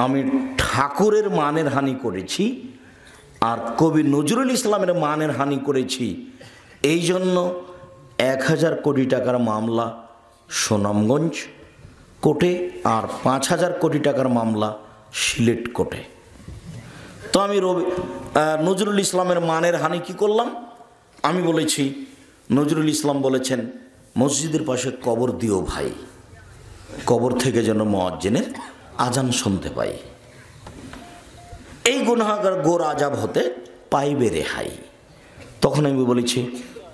আমি ঠাকুরের মানের হানি করেছি আর কবি নজরুল ইসলামের মানের হানি করেছি, এই জন্য 1000 কোটি টাকার মামলা সুনামগঞ্জ কোর্টে আর 5000 কোটি টাকার মামলা সিলেট কোর্টে। তো আমি নজরুল ইসলামের মানের হানি কি করলাম? আমি বলেছি, নজরুল ইসলাম বলেছেন মসজিদের পাশে কবর দিও ভাই, কবর থেকে যেন মুয়াজ্জিনের আজান শুনতে পাই, এই গুনাহগার গোর আজাব হতে পাইবে রেহাই। তখন আমি বলেছি,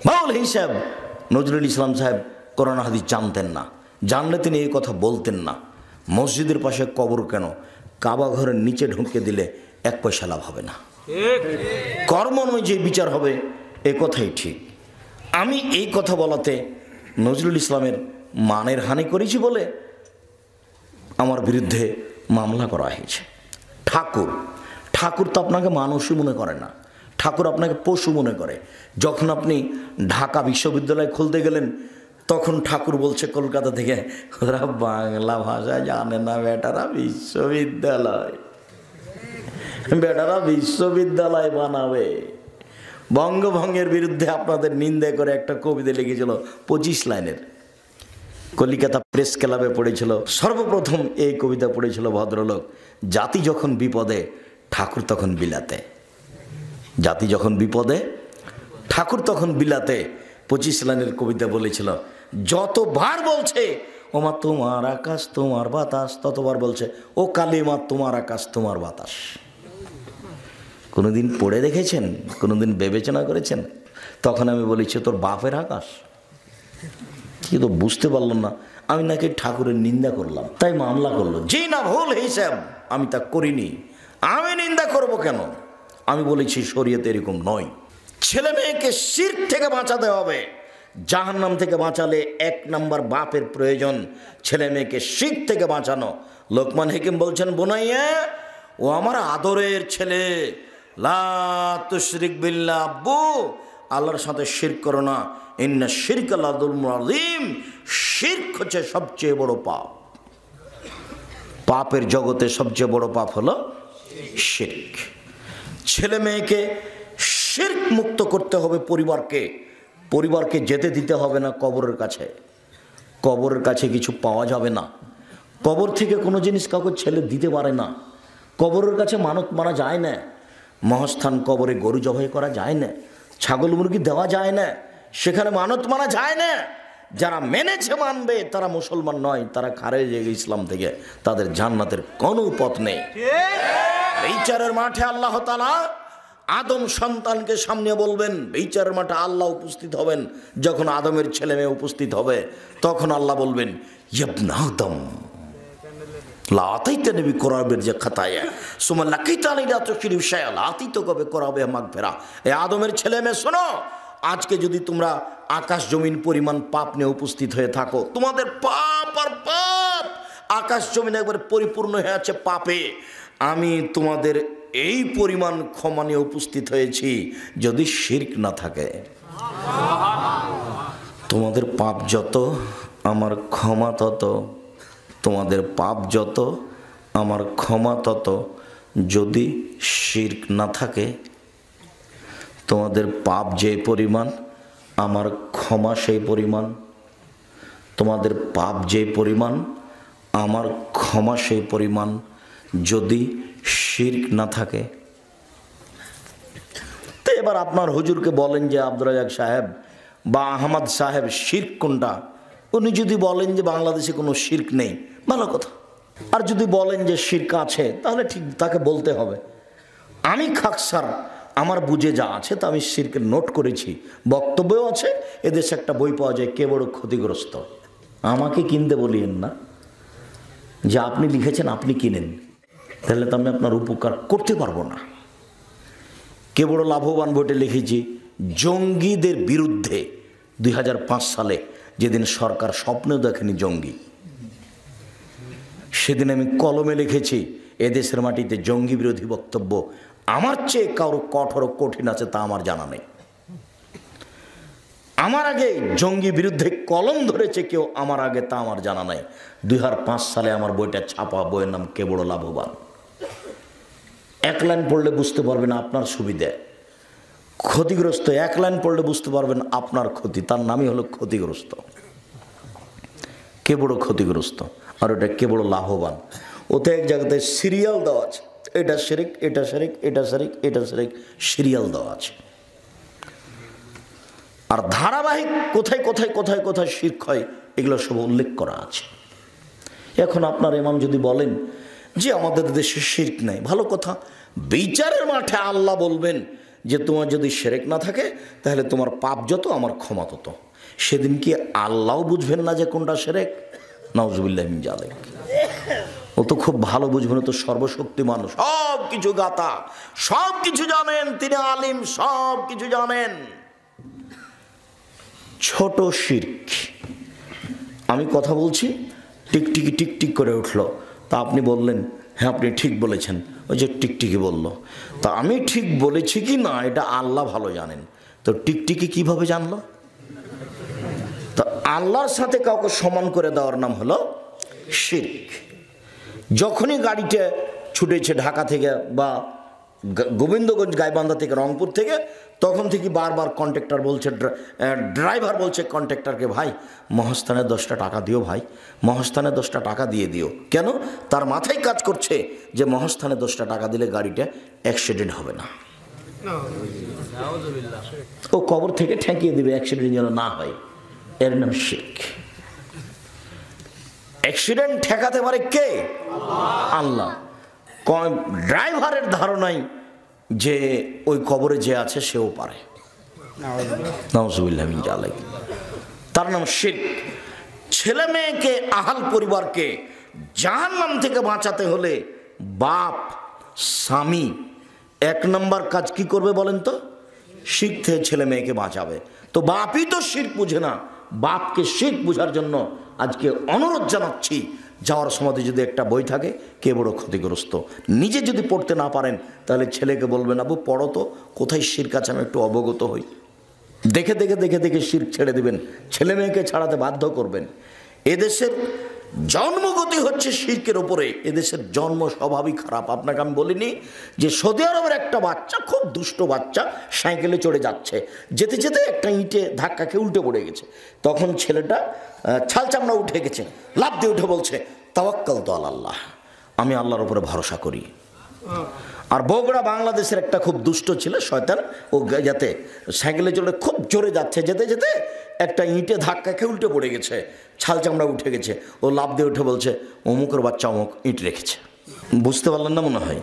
মাওলানা সাহেব, নজরুল ইসলাম সাহেব কোরআন হাদিস জানতেন না, জানলে তিনি এই কথা বলতেন না। মসজিদের পাশে কবর কেন, কাবা ঘরের নিচে ঢুকে দিলে 1 পয়সা লাভ হবে না, কর্ম অনুযায়ী বিচার হবে, এ কথাই ঠিক। আমি এই কথা বলাতে নজরুল ইসলামের মানের হানি করেছি বলে আমার বিরুদ্ধে মামলা করা হয়েছে। ঠাকুর তো আপনাকে মানুষই মনে করে না, ঠাকুর আপনাকে পশু মনে করে। যখন আপনি ঢাকা বিশ্ববিদ্যালয় খুলতে গেলেন, তখন ঠাকুর বলছে কলকাতা থেকে, ওরা বাংলা ভাষা জানে না, বেটারা বিশ্ববিদ্যালয় বানাবে। বঙ্গভঙ্গের বিরুদ্ধে আপনাদের নিন্দা করে একটা কবিতা লিখেছিল 25 লাইনের, কলিকাতা প্রেস ক্লাবে পড়েছিল। সর্বপ্রথম এই কবিতা পড়েছিল ভদ্রলোক, জাতি যখন বিপদে ঠাকুর তখন বিলাতে, জাতি যখন বিপদে ঠাকুর তখন বিলাতে। 25 লাইনের কবিতা বলেছিল। যতবার বলছে ওমা তোমার আকাশ তোমার বাতাস, ততবার বলছে ও কালিমা তোমার আকাশ তোমার বাতাস। কোনোদিন পড়ে দেখেছেন? কোনোদিন বিবেচনা করেছেন? তখন আমি বলেছি তোর বাপের আকাশ। কি তো বুঝতে পারলাম না, আমি নাকি ঠাকুরের নিন্দা করলাম, তাই মামলা করলো। যেই না ভুল হিসাব, আমি তা করিনি, আমি নিন্দা করব কেন? আমি বলেছি শরীয়তে এরকম নয়। ছেলে মেয়েকে শিরক থেকে বাঁচাতে হবে, জাহান্নাম থেকে বাঁচালে 1 নাম্বার বাপের প্রয়োজন, ছেলে মেয়েকে শিরক থেকে বাঁচানো। লোকমান হাকিম বলছেন, বোনাইয়া ও আমার আদরের ছেলে, লা তুশরিক বিল্লাহ, আব্বু আল্লাহর সাথে শিরক করো না, ইন্না শিরকা লাযুলমুন আযীম, শিরক হচ্ছে সবচেয়ে বড় পাপ। পাপের জগতে সবচেয়ে বড় পাপ হলো শিরক। ছেলে মেয়েকে শিরক মুক্ত করতে হবে, পরিবারকে যেতে দিতে হবে না কবরের কাছে। কবরের কাছে কিছু পাওয়া যাবে না, কবর থেকে কোনো জিনিস কাউকে ছেলে দিতে পারে না। কবরের কাছে মানত মারা যায় না, মহাস্থান কবরে গরু জবাই করা যায় না, ছাগল মুরগি দেওয়া যায় না, সেখানে মানত মারা যায় না। যারা মেনেছে মানবে তারা মুসলমান নয়, তারা খারেজ হয়ে গেছে ইসলাম থেকে, তাদের জান্নাতের কোনো পথ নেই। বিচারের মাঠে আল্লাহ তাআলা আদম সন্তানকে সামনে বলবেন, বিচারের মাঠে আল্লাহ উপস্থিত হবেন। যখন আদমের ছেলে মেয়ে উপস্থিত হবে, তখন আল্লাহ বলবেন, ইবনা আদম লা আতাইতানি বিকুরাবিল খাতায়া সুম্মা লাকিতানি লা তুশরিকু শাইআন আতিত কবে করাবে মাগফিরা। এই আদমের ছেলে মেয়ে শোনো, আজকে যদি তোমরা আকাশ জমিন পরিমাণ পাপ নিয়ে উপস্থিত হয়ে থাকো, তোমাদের পাপ আর পাপ, আকাশ জমিন একবার পরিপূর্ণ হয়ে আছে পাপে, আমি তোমাদের এই পরিমাণ ক্ষমা নিয়ে উপস্থিত হয়েছি যদি শিরক না থাকে। তোমাদের পাপ যত আমার ক্ষমা তত, তোমাদের পাপ যত আমার ক্ষমা তত, যদি শিরক না থাকে। তোমাদের পাপ যে পরিমাণ আমার ক্ষমা সেই পরিমাণ, তোমাদের পাপ যে পরিমাণ আমার ক্ষমা সেই পরিমাণ, যদি শিরক না থাকে। তো এবার আপনার হুজুরকে বলেন যে আব্দুর রাজ্জাক সাহেব বা আহমদ সাহেব শিরক কোনটা, উনি যদি বলেন যে বাংলাদেশে কোনো শিরক নেই, ভালো কথা। আর যদি বলেন যে শিরক আছে, তাহলে ঠিক তাকে বলতে হবে। আমি খাকসার আমার বুঝে যা আছে তা আমি শিরকের নোট করেছি, বক্তব্যও আছে। এদেশে একটা বই পাওয়া যায়, কে বড় ক্ষতিগ্রস্ত। আমাকে কিনতে বলিয়েন না, যে আপনি লিখেছেন আপনি কিনেন, তাহলে তো আমি আপনার উপকার করতে পারবো না। কে বড় লাভবান বইটা লিখেছি জঙ্গিদের বিরুদ্ধে 2005 সালে, যেদিন সরকার স্বপ্নেও দেখেনি জঙ্গি, সেদিন আমি কলমে লিখেছি এদেশের মাটিতে জঙ্গি বিরোধী বক্তব্য আমার চেয়ে কারো কঠোর কঠিন আছে তা আমার জানা নেই। আমার আগে জঙ্গি বিরুদ্ধে কলম ধরেছে কেউ আমার আগে, তা আমার জানা নাই। 2005 সালে আমার বইটা ছাপা, বইয়ের নাম কে বড় লাভবান। এক লাইন পড়লে বুঝতে পারবেন আপনার সুবিধে, ক্ষতিগ্রস্ত এক লাইন পড়লে বুঝতে পারবেন আপনার ক্ষতি, তার নামই হলো ক্ষতিগ্রস্ত। কে বড় ক্ষতিগ্রস্ত আর ওটা কে বড় লাভবান। ওতে এক জায়গাতে সিরিয়াল দেওয়া আছে, এটা শিরক, এটা শিরক, এটা শিরক, এটা শিরক, সিরিয়াল দেওয়া আছে। আর ধারাবাহিক কোথায় কোথায় কোথায় কোথায় শিরক হয় এগুলো সব উল্লেখ করা আছে। এখন আপনার ইমাম যদি বলেন যে আমাদের দেশে শিরক নাই, ভালো কথা, বিচারের মাঠে আল্লাহ বলবেন যে তোমার যদি শিরক না থাকে তাহলে তোমার পাপ যত আমার ক্ষমা তত। সেদিন কি আল্লাহও বুঝবেন না যে কোনটা শিরক? নাউজুবিল্লাহ মিন যালিক। ও তো খুব ভালো বুঝবেন, তো সর্বশক্তি মানুষ, সব কিছু গাতা, সব কিছু জানেন, তিনি আলিম, সব কিছু জানেন। ছোট শিরক, আমি কথা বলছি টিকটিকি টিকটিক করে উঠলো, তা আপনি বললেন হ্যাঁ আপনি ঠিক বলেছেন, ওই যে টিকটিকি বলল, তা আমি ঠিক বলেছি কি না এটা আল্লাহ ভালো জানেন। তো টিকটিকি কিভাবে জানলো? তো আল্লাহর সাথে কাউকে সমান করে দেওয়ার নাম হলো শিরক। যখনই গাড়িটা ছুটেছে ঢাকা থেকে বা গোবিন্দগঞ্জ গাইবান্ধা থেকে রংপুর থেকে, তখন থেকে বারবার কন্ট্রাক্টর বলছে, ড্রাইভার বলছে কন্ট্রাক্টরকে, ভাই মহাস্থানে 10টা টাকা দিও, ভাই মহাস্থানে 10টা টাকা দিয়ে দিও। কেন? তার মাথায় কাজ করছে যে মহাস্থানে 10টা টাকা দিলে গাড়িটা অ্যাক্সিডেন্ট হবে না, ও কবর থেকে ঠেকিয়ে দিবে অ্যাক্সিডেন্ট যেন না হয়। এর নাম শিরক। অ্যাক্সিডেন্ট ঠেকাতে পারে কে? আল্লাহ। ড্রাইভারের ধারণাই যে ওই কবরে যে আছে সেও পারে। নাউজুবিল্লাহ মিন যালিক। তার নাম শিরক। ছেলে মেয়েকে, আহাল পরিবারকে জাহান্নাম থেকে বাঁচাতে হলে বাপ স্বামী 1 নম্বর কাজ কি করবে বলেন তো? শিরক থেকে ছেলে মেয়েকে বাঁচাবে। তো বাপই তো শিরক বুঝে না, বাপকে শিরক বোঝার জন্য আজকে অনুরোধ জানাচ্ছি, যাওয়ার সময় যদি একটা বই থাকে কে বড় ক্ষতিগ্রস্ত, নিজে যদি পড়তে না পারেন তাহলে ছেলেকে বলবেন আবু পড়ো তো, কোথায় শিরক আছে আমি একটু অবগত হই। দেখে দেখে দেখে দেখে শিরক ছেড়ে দিবেন, ছেলে মেয়েকে ছাড়াতে বাধ্য করবেন। এদেশের জন্মগতি হচ্ছে শিরকের ওপরে, এদেশের জন্ম স্বভাবই খারাপ। আপনাকে আমি বলিনি যে সৌদি আরবের একটা বাচ্চা, খুব দুষ্ট বাচ্চা, সাইকেলে চড়ে যাচ্ছে, যেতে যেতে একটা ইঁটে ধাক্কা খেয়ে উল্টে পড়ে গেছে। তখন ছেলেটা ছাল চামড়া উঠে গেছে, লাফ দিয়ে উঠে বলছে তাওয়াক্কালতু আলাল্লাহ, আমি আল্লাহর উপরে ভরসা করি। আর বগুড়া বাংলাদেশের একটা খুব দুষ্ট ছিল শয়তান, ও যাতে সাইকেলে চড়ে খুব জোরে যাচ্ছে, যেতে যেতে একটা ইঁটে ধাক্কা খেয়ে উল্টে পড়ে গেছে, ছাল চামড়া উঠে গেছে। ও লাফ দিয়ে উঠে বলছে অমুকের বাচ্চা অমুক ইঁট রেখেছে। বুঝতে পারলেন না মনে হয়?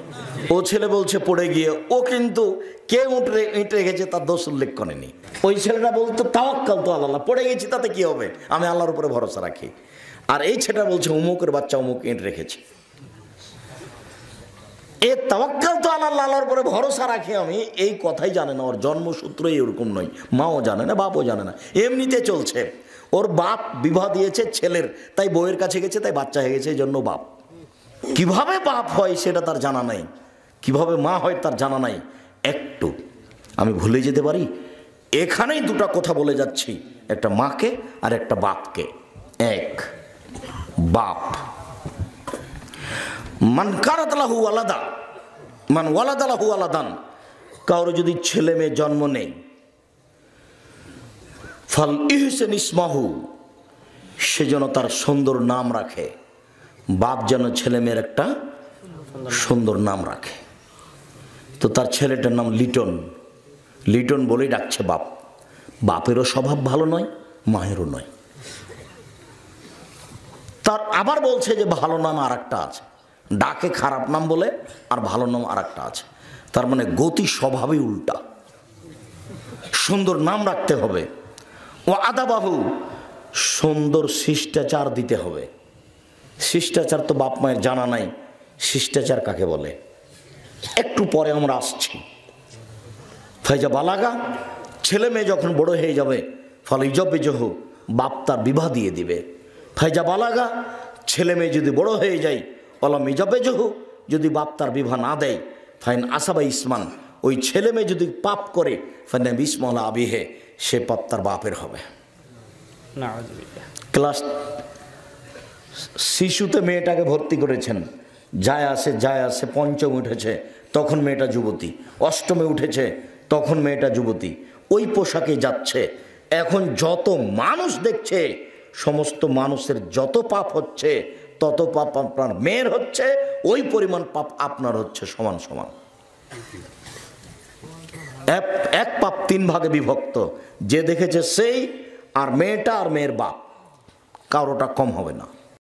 ও ছেলে বলছে পড়ে গিয়ে, ও কিন্তু কে ইঁট রেখেছে তার দোষ উল্লেখ করেনি। ওই ছেলেটা বলতো তাওয়াক্কালতু আলাল্লাহ, পড়ে গেছি তাতে কি হবে, আমি আল্লাহর উপরে ভরসা রাখি। আর এই ছেলেটা বলছে অমুকের বাচ্চা অমুক ইঁট রেখেছে। এ তাওয়াক্কালতু আলাল্লাহ, আল্লাহর উপরে ভরসা রাখি আমি, এই কথাই জানে না। ওর জন্মসূত্রই এরকম নয়, মাও জানে না, বাপও জানে না, এমনিতে চলছে। ওর বাপ বিবাহ দিয়েছে ছেলের, তাই বউয়ের কাছে গেছে, তাই বাচ্চা হয়ে গেছে, এই জন্য বাপ। কিভাবে বাপ হয় সেটা তার জানা নাই, কিভাবে মা হয় তার জানা নাই। একটু আমি ভুলে যেতে পারি, এখানেই দুটা কথা বলে যাচ্ছি, একটা মাকে আর একটা বাপকে। এক, বাপ মান কারাত লাহু ওয়ালাদা, মান ওয়ালাদা লাহু ওয়ালাদান, কারো যদি ছেলে মেয়ে জন্ম নেই, ফাল ইহসান ইসমাহু, সে যেন তার সুন্দর নাম রাখে। বাপ যেন ছেলে মেয়ের একটা সুন্দর নাম রাখে। তো তার ছেলেটার নাম লিটন, লিটন বলেই ডাকছে বাপ। বাপেরও স্বভাব ভালো নয়, মায়েরও নয়। তার আবার বলছে যে ভালো নাম আর একটা আছে, ডাকে খারাপ নাম বলে, আর ভালো নাম আর একটা আছে। তার মানে গতি স্বভাবই উল্টা। সুন্দর নাম রাখতে হবে। ও আদাবাহু, সুন্দর শিষ্টাচার দিতে হবে। শিষ্টাচার তো বাপ মায়ের জানা নাই, শিষ্টাচার কাকে বলে একটু পরে আমরা আসছি। ফাইজা বালাগা, ছেলে মেয়ে যখন বড় হয়ে যাবে, ফলে ইজবে জহু, বাপ তার বিবাহ দিয়ে দিবে। ফাইজা বালাগা, ছেলে মেয়ে যদি বড় হয়ে যায়, অলাম ইজবে জহু, যদি বাপ তার বিবাহ না দেয়, ফাইন আসাবা ইসমান, ওই ছেলে মেয়ে যদি পাপ করে, ফাইন ইসমলা আবিহে, সে পাপ তার বাপের হবে। ক্লাস শিশুতে মেয়েটাকে ভর্তি করেছেন, যায় আসে, পঞ্চমে উঠেছে তখন মেয়েটা যুবতী, অষ্টমে উঠেছে তখন মেয়েটা যুবতী, ওই পোশাকে যাচ্ছে। এখন যত মানুষ দেখছে, সমস্ত মানুষের যত পাপ হচ্ছে তত পাপ আপনার মেয়ের হচ্ছে, ওই পরিমাণ পাপ আপনার হচ্ছে, সমান সমান। এক পাপ 3 ভাগে বিভক্ত, যে দেখেছে সেই, আর মেয়েটা আর মেয়ের বাপ, কারোটা কম হবে না।